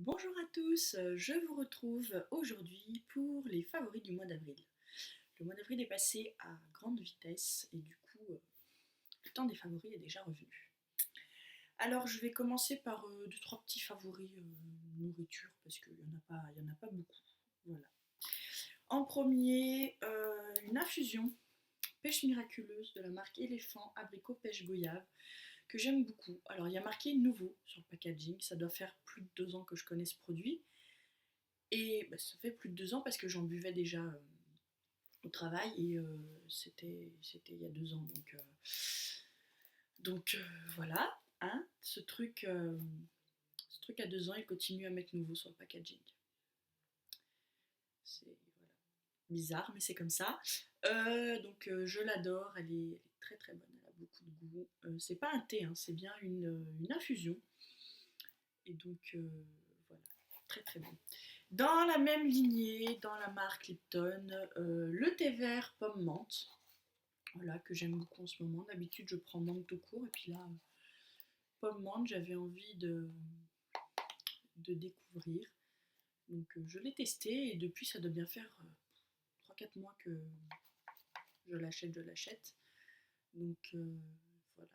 Bonjour à tous, je vous retrouve aujourd'hui pour les favoris du mois d'avril. Le mois d'avril est passé à grande vitesse et du coup, le temps des favoris est déjà revenu. Alors je vais commencer par deux trois petits favoris nourriture parce qu'il y en a pas beaucoup. Voilà. En premier, une infusion pêche miraculeuse de la marque Éléphant Abricot Pêche Goyave que j'aime beaucoup. Alors il y a marqué nouveau sur le packaging, ça doit faire plus de 2 ans que je connais ce produit. Et bah, ça fait plus de 2 ans parce que j'en buvais déjà au travail et c'était il y a 2 ans. Donc voilà, hein, ce truc à 2 ans, il continue à mettre nouveau sur le packaging. C'est voilà, bizarre, mais c'est comme ça. Je l'adore, elle est très très bonne, elle a beaucoup de goût. C'est pas un thé, hein, c'est bien une infusion. Et voilà, très très bon. Dans la même lignée, dans la marque Lipton, le thé vert pomme menthe, voilà, que j'aime beaucoup en ce moment. D'habitude, je prends menthe tout court, et puis là, pomme menthe, j'avais envie de découvrir. Je l'ai testé, et depuis, ça doit bien faire 3-4 mois que je l'achète. Donc voilà,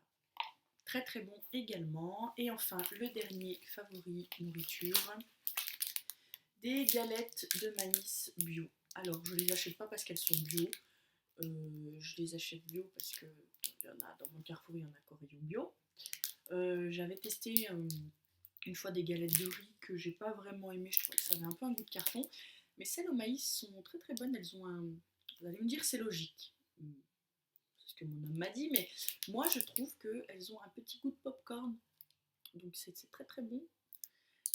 très très bon également. Et enfin, le dernier favori nourriture, des galettes de maïs bio. Alors, je les achète pas parce qu'elles sont bio. Je les achète bio parce que il y en a dans mon Carrefour, il y en a qu'au rayon bio. J'avais testé une fois des galettes de riz que j'ai pas vraiment aimé. Je trouvais que ça avait un peu un goût de carton. Mais celles au maïs sont très très bonnes. Elles ont un. Vous allez me dire c'est logique. C'est ce que mon homme m'a dit, mais moi je trouve qu'elles ont un petit goût de popcorn. Donc c'est très très bon.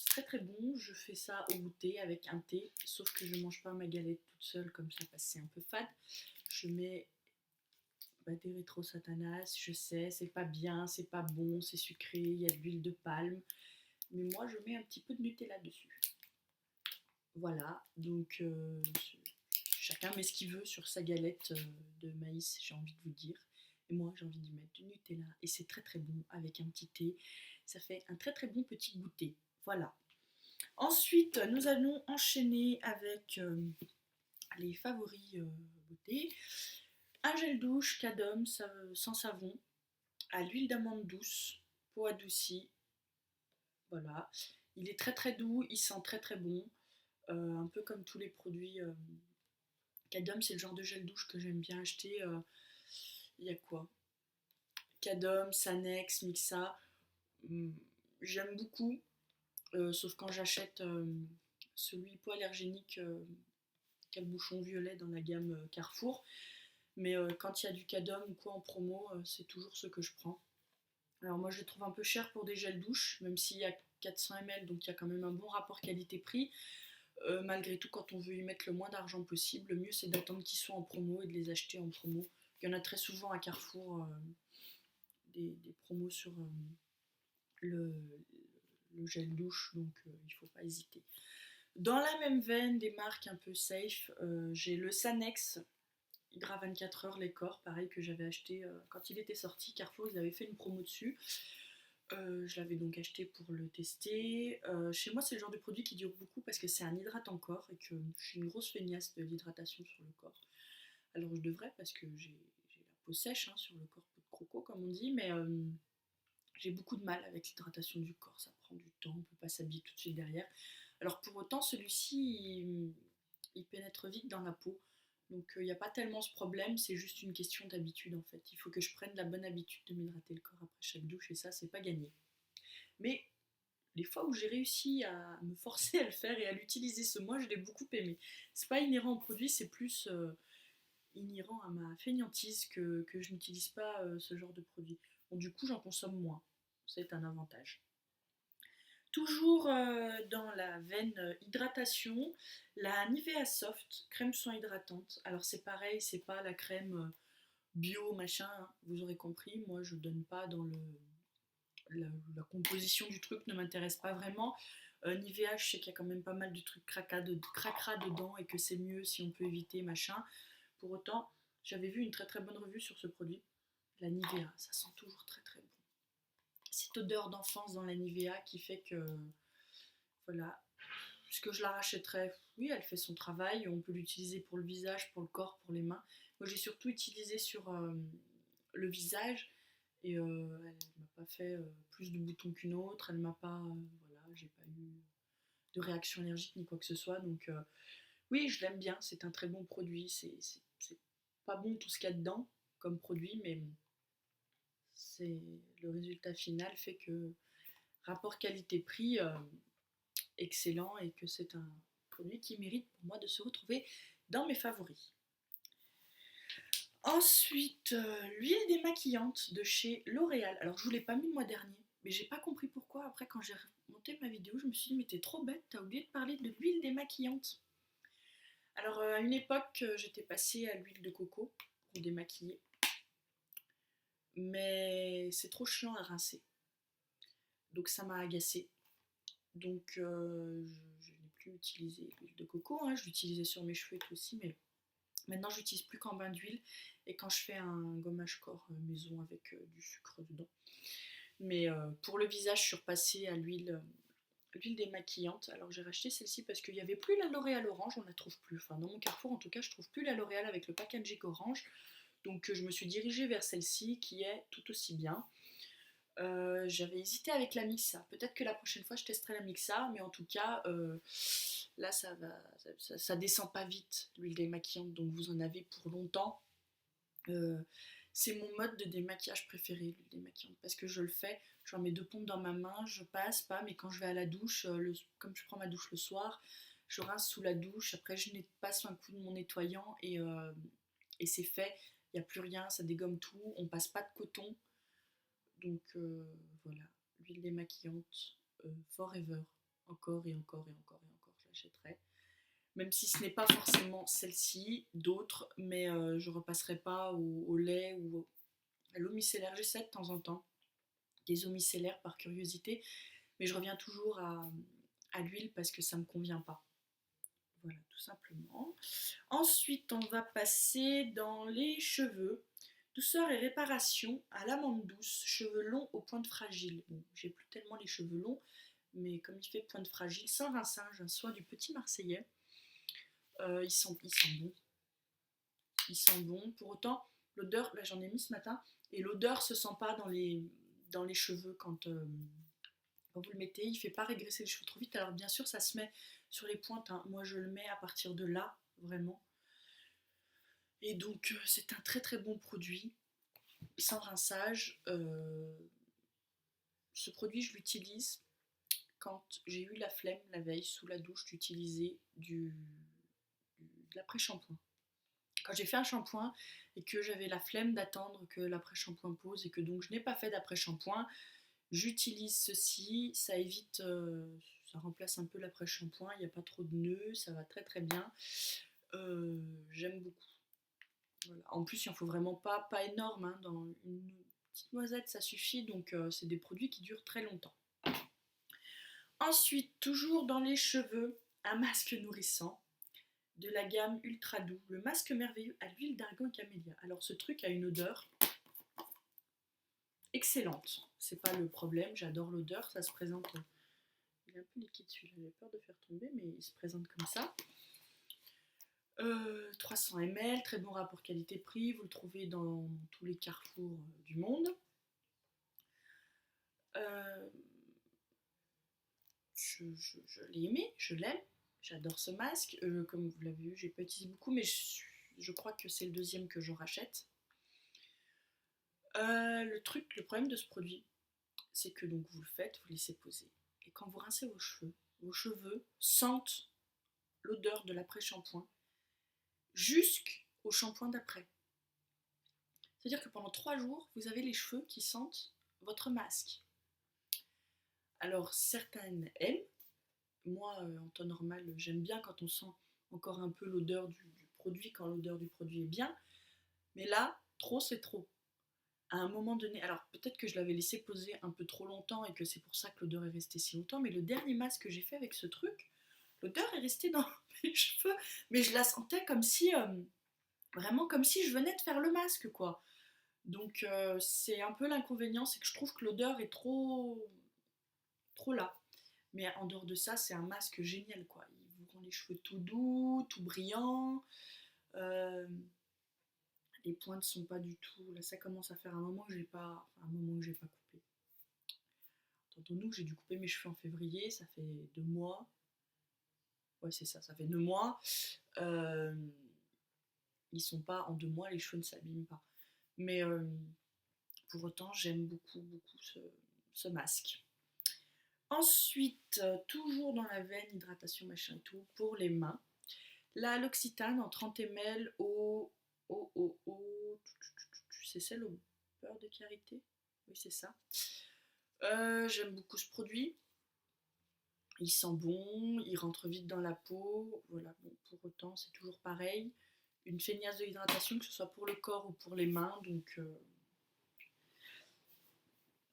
Très très bon, je fais ça au goûter avec un thé, sauf que je ne mange pas ma galette toute seule comme ça parce que c'est un peu fade. Je mets des rétro satanas, je sais, c'est pas bien, c'est pas bon, c'est sucré, il y a de l'huile de palme, mais moi je mets un petit peu de Nutella dessus. Voilà, chacun met ce qu'il veut sur sa galette de maïs, j'ai envie de vous dire. Et moi j'ai envie d'y mettre du Nutella et c'est très très bon avec un petit thé. Ça fait un très très bon petit goûter. Voilà. Ensuite, nous allons enchaîner avec les favoris beauté. Un gel douche Cadom sans savon, à l'huile d'amande douce, peau adoucie. Voilà. Il est très très doux, il sent très très bon. Un peu comme tous les produits Cadom, c'est le genre de gel douche que j'aime bien acheter. Il y a quoi? Cadom, Sanex, Mixa. Hum, J'aime beaucoup, sauf quand j'achète celui hypoallergénique qui a le bouchon violet dans la gamme Carrefour. Mais quand il y a du Cadom ou quoi en promo, c'est toujours ce que je prends. Alors moi je les trouve un peu chers pour des gels douche, même s'il y a 400 ml, donc il y a quand même un bon rapport qualité-prix. Malgré tout, quand on veut y mettre le moins d'argent possible, le mieux c'est d'attendre qu'ils soient en promo et de les acheter en promo. Il y en a très souvent à Carrefour des promos sur le, le gel douche, donc il ne faut pas hésiter. Dans la même veine, des marques un peu safe, j'ai le Sanex Hydra 24 heures les corps, pareil que j'avais acheté quand il était sorti. Carrefour, ils avaient fait une promo dessus. Je l'avais donc acheté pour le tester. Chez moi, c'est le genre de produit qui dure beaucoup parce que c'est un hydratant corps et que je suis une grosse feignasse de l'hydratation sur le corps. Alors je devrais parce que j'ai la peau sèche hein, sur le corps, peau de croco comme on dit, mais j'ai beaucoup de mal avec l'hydratation du corps. Ça prend du temps, on ne peut pas s'habiller tout de suite derrière. Alors pour autant, celui-ci, il pénètre vite dans la peau. Donc il n'y a pas tellement ce problème, c'est juste une question d'habitude en fait. Il faut que je prenne la bonne habitude de m'hydrater le corps après chaque douche et ça, c'est pas gagné. Mais les fois où j'ai réussi à me forcer à le faire et à l'utiliser ce mois, je l'ai beaucoup aimé. C'est pas inhérent au produit, c'est plus inhérent à ma fainéantise que je n'utilise pas ce genre de produit. Bon, du coup, j'en consomme moins. C'est un avantage. Toujours dans la veine hydratation, la Nivea Soft, crème soin hydratante. Alors c'est pareil, c'est pas la crème bio machin, hein, vous aurez compris. Moi je donne pas dans la composition du truc, ne m'intéresse pas vraiment. Nivea, je sais qu'il y a quand même pas mal de trucs cracra dedans et que c'est mieux si on peut éviter machin. Pour autant, j'avais vu une très très bonne revue sur ce produit. La Nivea, ça sent toujours très très bon. Cette odeur d'enfance dans la Nivea qui fait que voilà. Est-ce que je la rachèterais? Oui, elle fait son travail. On peut l'utiliser pour le visage, pour le corps, pour les mains. Moi, j'ai surtout utilisé sur le visage. Et elle m'a pas fait plus de boutons qu'une autre. Elle m'a pas... voilà, j'ai pas eu de réaction allergique ni quoi que ce soit. Donc oui, je l'aime bien. C'est un très bon produit. C'est pas bon tout ce qu'il y a dedans comme produit, mais c'est le résultat final fait que rapport qualité-prix excellent et que c'est un produit qui mérite pour moi de se retrouver dans mes favoris. Ensuite, l'huile démaquillante de chez L'Oréal. Alors je vous l'ai pas mis le mois dernier, mais j'ai pas compris pourquoi. Après quand j'ai monté ma vidéo, je me suis dit mais t'es trop bête, t'as oublié de parler de l'huile démaquillante. Alors à une époque, j'étais passée à l'huile de coco pour démaquiller, mais c'est trop chiant à rincer. Donc ça m'a agacée. Donc je n'ai plus utilisé l'huile de coco, hein. Je l'utilisais sur mes cheveux et tout aussi, mais maintenant j'utilise plus qu'en bain d'huile et quand je fais un gommage corps maison avec du sucre dedans. Mais pour le visage, je suis repassée à l'huile démaquillante. Alors j'ai racheté celle-ci parce qu'il n'y avait plus la L'Oréal orange, on la trouve plus. Enfin dans mon Carrefour en tout cas, je trouve plus la L'Oréal avec le packaging orange. Donc je me suis dirigée vers celle-ci qui est tout aussi bien. J'avais hésité avec la Mixa. Peut-être que la prochaine fois je testerai la Mixa, mais en tout cas, là ça descend pas vite l'huile démaquillante, donc vous en avez pour longtemps. Euh, c'est mon mode de démaquillage préféré, l'huile démaquillante, parce que je le fais, j'en mets 2 pompes dans ma main, je passe pas, mais quand je vais à la douche, comme je prends ma douche le soir, je rince sous la douche, après je passe un coup de mon nettoyant et c'est fait, il n'y a plus rien, ça dégomme tout, on passe pas de coton, donc voilà, l'huile démaquillante forever, encore et encore et encore et encore, je l'achèterai. Même si ce n'est pas forcément celle-ci, d'autres, mais je repasserai pas au lait ou à l'eau micellaire. J'essaie de temps en temps des eaux micellaires par curiosité, mais je reviens toujours à l'huile parce que ça me convient pas. Voilà, tout simplement. Ensuite, on va passer dans les cheveux. Douceur et réparation à l'amande douce, cheveux longs aux pointes fragiles. Bon, j'ai plus tellement les cheveux longs, mais comme il fait pointe fragile, sans rinçage, un soin du petit Marseillais. Ils sont bons. Ils sont bons. Pour autant, l'odeur, là j'en ai mis ce matin, et l'odeur se sent pas dans les cheveux quand vous le mettez. Il fait pas régresser les cheveux trop vite. Alors bien sûr, ça se met sur les pointes, hein. Moi je le mets à partir de là, vraiment. Et donc c'est un très très bon produit, sans rinçage. Ce produit, je l'utilise quand j'ai eu la flemme la veille sous la douche d'utiliser de l'après-shampoing. Quand j'ai fait un shampoing et que j'avais la flemme d'attendre que l'après-shampoing pose et que donc je n'ai pas fait d'après-shampoing, j'utilise ceci, ça évite, ça remplace un peu l'après-shampoing, il n'y a pas trop de nœuds, ça va très très bien. J'aime beaucoup. Voilà. En plus, il en faut vraiment pas énorme, hein. Dans une petite noisette, ça suffit, donc c'est des produits qui durent très longtemps. Ensuite, toujours dans les cheveux, un masque nourrissant de la gamme Ultra Doux, le masque merveilleux à l'huile d'argan et camélia. Alors ce truc a une odeur excellente, c'est pas le problème, j'adore l'odeur, ça se présente, il est un peu liquide celui-là, j'ai peur de faire tomber, mais il se présente comme ça. 300 ml, très bon rapport qualité-prix, vous le trouvez dans tous les carrefours du monde. Je l'ai aimé, je l'aime, j'adore ce masque. Comme vous l'avez vu, j'ai pas utilisé beaucoup, mais je crois que c'est le deuxième que je rachète. Le problème de ce produit, c'est que donc vous le faites, vous le laissez poser. Et quand vous rincez vos cheveux sentent l'odeur de l'après-shampoing jusqu'au shampoing d'après. C'est-à-dire que pendant 3 jours, vous avez les cheveux qui sentent votre masque. Alors certaines aiment. Moi, en temps normal, j'aime bien quand on sent encore un peu l'odeur du produit, quand l'odeur du produit est bien. Mais là, trop, c'est trop. À un moment donné, alors peut-être que je l'avais laissé poser un peu trop longtemps et que c'est pour ça que l'odeur est restée si longtemps, mais le dernier masque que j'ai fait avec ce truc, l'odeur est restée dans mes cheveux, mais je la sentais comme si, vraiment comme si je venais de faire le masque, quoi. Donc c'est un peu l'inconvénient, c'est que je trouve que l'odeur est trop là. Mais en dehors de ça, c'est un masque génial, quoi. Il vous rend les cheveux tout doux, tout brillants. Euh, les pointes sont pas du tout. Là, ça commence à faire un moment que j'ai pas, enfin, un moment que j'ai pas coupé. Entendons-nous que j'ai dû couper mes cheveux en février, ça fait 2 mois. Ouais, c'est ça, ça fait 2 mois. Euh, ils sont pas en 2 mois, les cheveux ne s'abîment pas. Mais pour autant, j'aime beaucoup, beaucoup ce masque. Ensuite, toujours dans la veine hydratation machin et tout, pour les mains, la L'Occitane en 30 ml c'est celle au beurre de karité. Oui, c'est ça. J'aime beaucoup ce produit. Il sent bon, il rentre vite dans la peau. Voilà, bon, pour autant, c'est toujours pareil. Une feignasse de hydratation, que ce soit pour le corps ou pour les mains. Donc,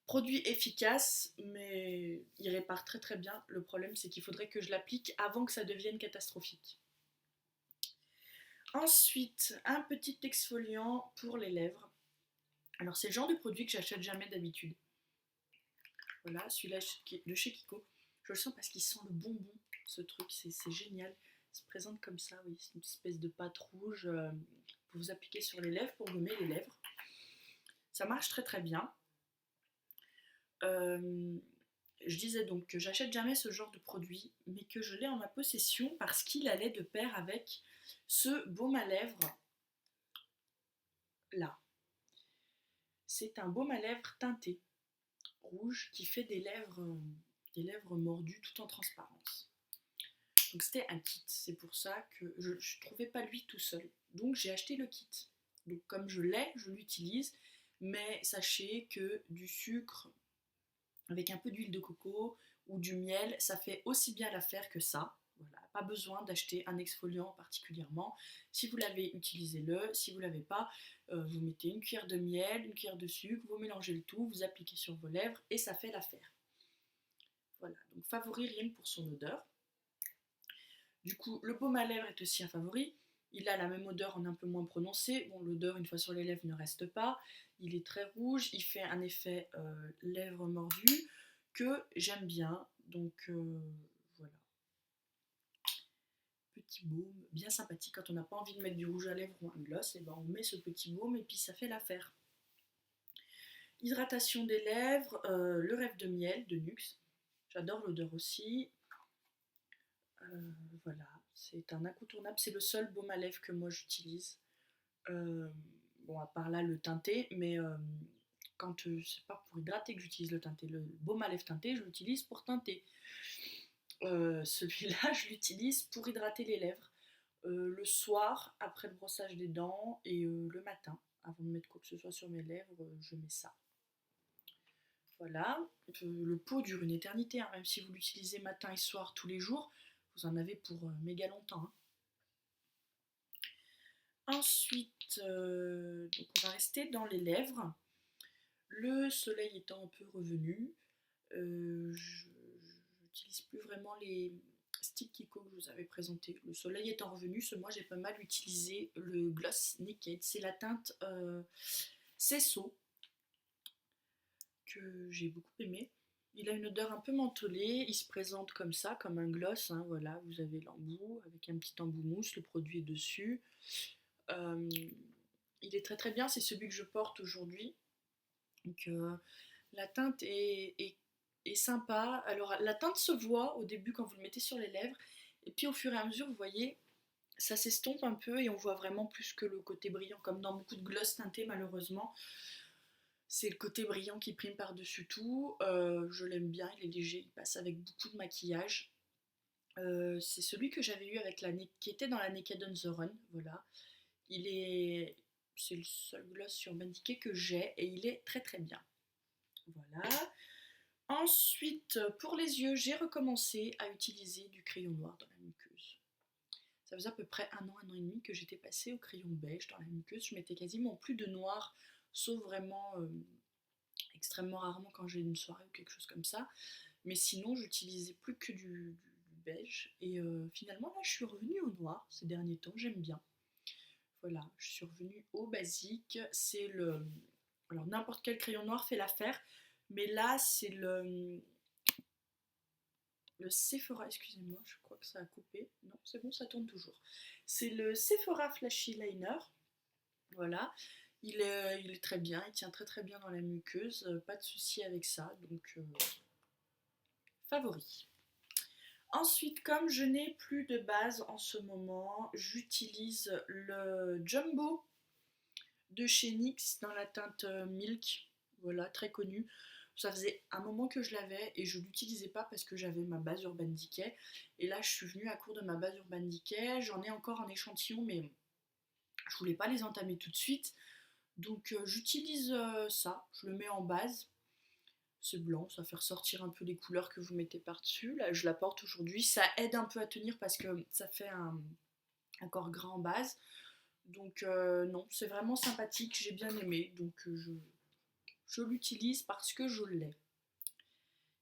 produit efficace, mais il répare très très bien. Le problème, c'est qu'il faudrait que je l'applique avant que ça devienne catastrophique. Ensuite, un petit exfoliant pour les lèvres. Alors, c'est le genre de produit que j'achète jamais d'habitude. Voilà, celui-là de chez Kiko. Je le sens parce qu'il sent le bonbon, ce truc, c'est génial. Il se présente comme ça, oui, c'est une espèce de pâte rouge pour vous appliquer sur les lèvres, pour gommer les lèvres. Ça marche très très bien. Je disais donc que j'achète jamais ce genre de produit, mais que je l'ai en ma possession parce qu'il allait de pair avec ce baume à lèvres là. C'est un baume à lèvres teinté rouge qui fait des lèvres mordues tout en transparence. Donc c'était un kit, c'est pour ça que je ne trouvais pas lui tout seul. Donc j'ai acheté le kit. Donc comme je l'ai, je l'utilise, mais sachez que du sucre avec un peu d'huile de coco ou du miel, ça fait aussi bien l'affaire que ça. Voilà, pas besoin d'acheter un exfoliant particulièrement. Si vous l'avez, utilisez-le. Si vous ne l'avez pas, vous mettez une cuillère de miel, une cuillère de sucre, vous mélangez le tout, vous appliquez sur vos lèvres et ça fait l'affaire. Voilà, donc favori rien que pour son odeur. Du coup, le baume à lèvres est aussi un favori. Il a la même odeur en un peu moins prononcée. Bon, l'odeur, une fois sur les lèvres, ne reste pas. Il est très rouge. Il fait un effet lèvres mordues que j'aime bien. Donc, voilà. Petit baume, bien sympathique. Quand on n'a pas envie de mettre du rouge à lèvres ou un gloss, et ben on met ce petit baume et puis ça fait l'affaire. Hydratation des lèvres, le rêve de miel de Nuxe. J'adore l'odeur aussi. Voilà, c'est un incontournable, c'est le seul baume à lèvres que moi j'utilise. Bon, à part là le teinté, mais quand c'est pas pour hydrater que j'utilise le teinté, le baume à lèvres teinté, je l'utilise pour teinter. Celui-là, je l'utilise pour hydrater les lèvres le soir après le brossage des dents et le matin, avant de mettre quoi que ce soit sur mes lèvres, je mets ça. Voilà, le pot dure une éternité, hein, même si vous l'utilisez matin et soir tous les jours, vous en avez pour méga longtemps. Hein. Ensuite, donc on va rester dans les lèvres. Le soleil étant un peu revenu, je n'utilise plus vraiment les sticks Kiko que je vous avais présentés. Le soleil étant revenu, ce mois j'ai pas mal utilisé le Gloss Naked. C'est la teinte Cesso que j'ai beaucoup aimé. Il a une odeur un peu mentholée, il se présente comme ça, comme un gloss. Hein, voilà, vous avez l'embout avec un petit embout mousse, le produit est dessus. Il est très très bien, c'est celui que je porte aujourd'hui. Donc la teinte est sympa. Alors la teinte se voit au début quand vous le mettez sur les lèvres, et puis au fur et à mesure, vous voyez, ça s'estompe un peu et on voit vraiment plus que le côté brillant, comme dans beaucoup de gloss teintés malheureusement. C'est le côté brillant qui prime par-dessus tout. Je l'aime bien, il est léger, il passe avec beaucoup de maquillage. C'est celui que j'avais eu avec qui était dans la Naked on the Run, voilà. C'est le seul gloss sur Urban que j'ai et il est très très bien. Voilà. Ensuite, pour les yeux, j'ai recommencé à utiliser du crayon noir dans la muqueuse. Ça faisait à peu près un an et demi que j'étais passée au crayon beige dans la muqueuse. Je mettais quasiment plus de noir, sauf vraiment extrêmement rarement quand j'ai une soirée ou quelque chose comme ça. Mais sinon, j'utilisais plus que du beige. Et finalement, là, je suis revenue au noir ces derniers temps. J'aime bien. Voilà, je suis revenue au basique. C'est le... Alors, n'importe quel crayon noir fait l'affaire. Mais là, c'est le le Sephora, excusez-moi, je crois que ça a coupé. Non, c'est bon, ça tourne toujours. C'est le Sephora Flashy Liner. Voilà. Il est très bien, il tient très très bien dans la muqueuse, pas de souci avec ça, donc favori. Ensuite, comme je n'ai plus de base en ce moment, j'utilise le Jumbo de chez NYX dans la teinte Milk, voilà, très connu. Ça faisait un moment que je l'avais et je l'utilisais pas parce que j'avais ma base Urban Decay. Et là, je suis venue à court de ma base Urban Decay. J'en ai encore en échantillon, mais je voulais pas les entamer tout de suite. Donc j'utilise ça, je le mets en base. C'est blanc, ça fait ressortir un peu les couleurs que vous mettez par-dessus. Là, je la porte aujourd'hui. Ça aide un peu à tenir parce que ça fait un corps gras en base. Donc non, c'est vraiment sympathique, j'ai bien aimé. Donc je l'utilise parce que je l'ai.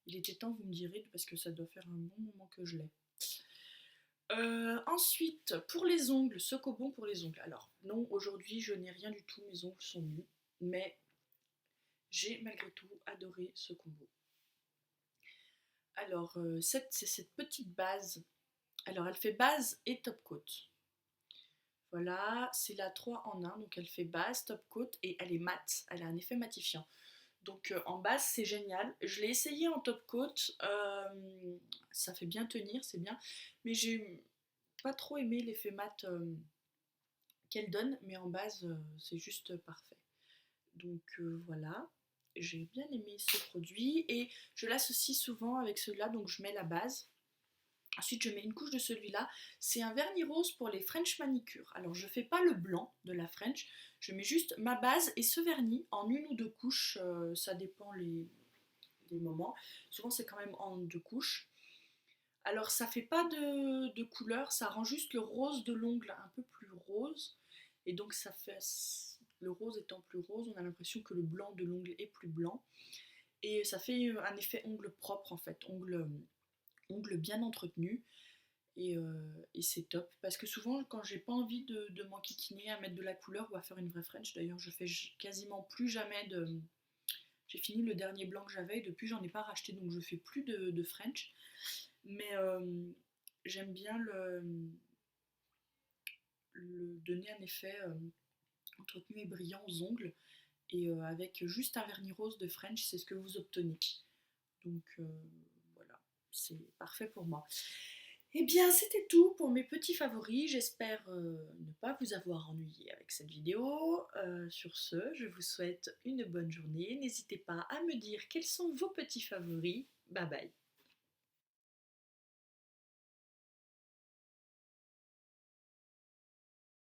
Il était temps, vous me direz, parce que ça doit faire un bon moment que je l'ai. Ensuite, pour les ongles, ce cobon pour les ongles. Alors, non, aujourd'hui, je n'ai rien du tout, mes ongles sont nus, mais j'ai malgré tout adoré ce combo. Alors, c'est cette petite base. Alors, elle fait base et top coat. Voilà, c'est la 3 en 1, donc elle fait base, top coat et elle est mate, elle a un effet matifiant. Donc en base c'est génial. Je l'ai essayé en top coat, ça fait bien tenir, c'est bien. Mais j'ai pas trop aimé l'effet mat qu'elle donne, mais en base c'est juste parfait. Donc voilà, j'ai bien aimé ce produit et je l'associe souvent avec celui-là, donc je mets la base. Ensuite, je mets une couche de celui-là. C'est un vernis rose pour les French manicure. Alors, je ne fais pas le blanc de la French. Je mets juste ma base et ce vernis en une ou deux couches. Ça dépend les moments. Souvent, c'est quand même en deux couches. Alors, ça fait pas de couleur. Ça rend juste le rose de l'ongle un peu plus rose. Et donc, ça fait... Le rose étant plus rose, on a l'impression que le blanc de l'ongle est plus blanc. Et ça fait un effet ongle propre, en fait. Ongle bien entretenu. Et c'est top parce que souvent quand j'ai pas envie de m'enquiquiner à mettre de la couleur ou à faire une vraie French, d'ailleurs je fais quasiment plus jamais de... J'ai fini le dernier blanc que j'avais et depuis j'en ai pas racheté donc je fais plus de French, mais j'aime bien le donner un effet entretenu et brillant aux ongles et avec juste un vernis rose de French c'est ce que vous obtenez, donc voilà, c'est parfait pour moi. Eh bien, c'était tout pour mes petits favoris. J'espère ne pas vous avoir ennuyé avec cette vidéo. Sur ce, je vous souhaite une bonne journée. N'hésitez pas à me dire quels sont vos petits favoris. Bye bye.